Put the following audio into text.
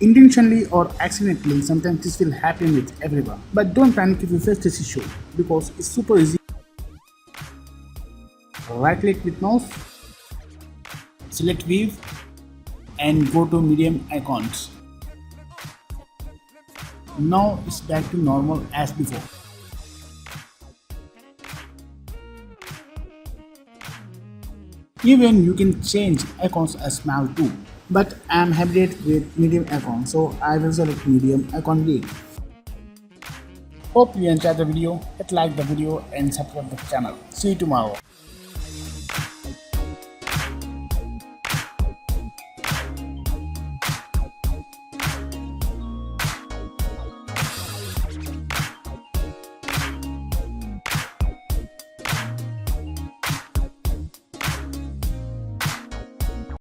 Intentionally or accidentally, sometimes this will happen with everyone. But don't panic if you face this issue because it's super easy. Right click with mouse, select view and go to medium icons. Now it's back to normal as before. Even you can change icons as small too, but I am happy with medium icon, so I will select medium icon lead. Hope you enjoyed the video. Hit like the video and subscribe the channel. See you tomorrow.